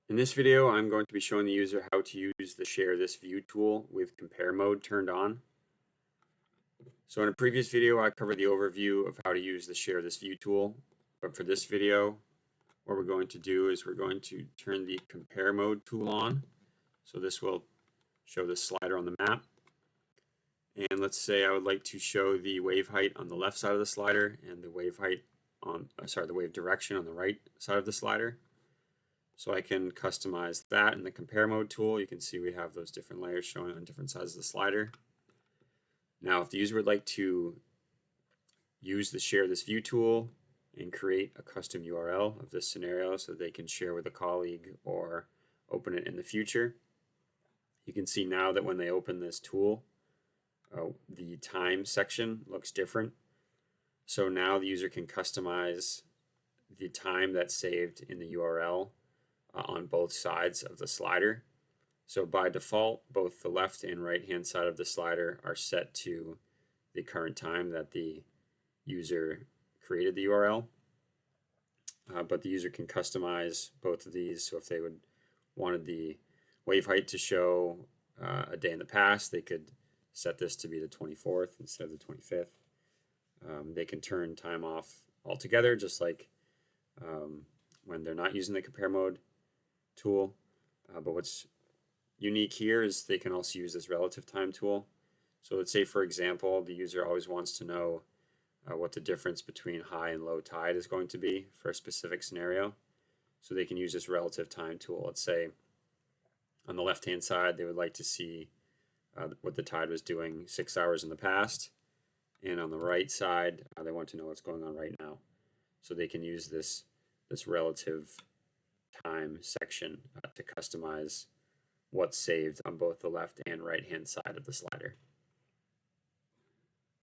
In this video, I'm going to be showing the user how to use the Share This View tool with compare mode turned on. So in a previous video, I covered the overview of how to use the Share This View tool. But for this video, what we're going to do is we're going to turn the compare mode tool on. So this will show the slider on the map. And let's say I would like to show the wave height on the left side of the slider and the wave height on, the wave direction on the right side of the slider. So I can customize that in the compare mode tool. You can see we have those different layers showing on different sides of the slider. Now, if the user would like to use the Share This View tool and create a custom URL of this scenario so they can share with a colleague or open it in the future, you can see now that when they open this tool, the time section looks different. So now the user can customize the time that's saved in the URL on both sides of the slider. So by default, both the left and right hand side of the slider are set to the current time that the user created the URL. But the user can customize both of these. So if they wanted the wave height to show a day in the past, they could set this to be the 24th instead of the 25th. They can turn time off altogether, just like when they're not using the compare mode tool. But what's unique here is they can also use this relative time tool. So let's say, for example, the user always wants to know what the difference between high and low tide is going to be for a specific scenario. So they can use this relative time tool. Let's say on the left-hand side, they would like to see what the tide was doing 6 hours in the past. And on the right side, they want to know what's going on right now. So they can use this relative time section to customize what's saved on both the left and right hand side of the slider.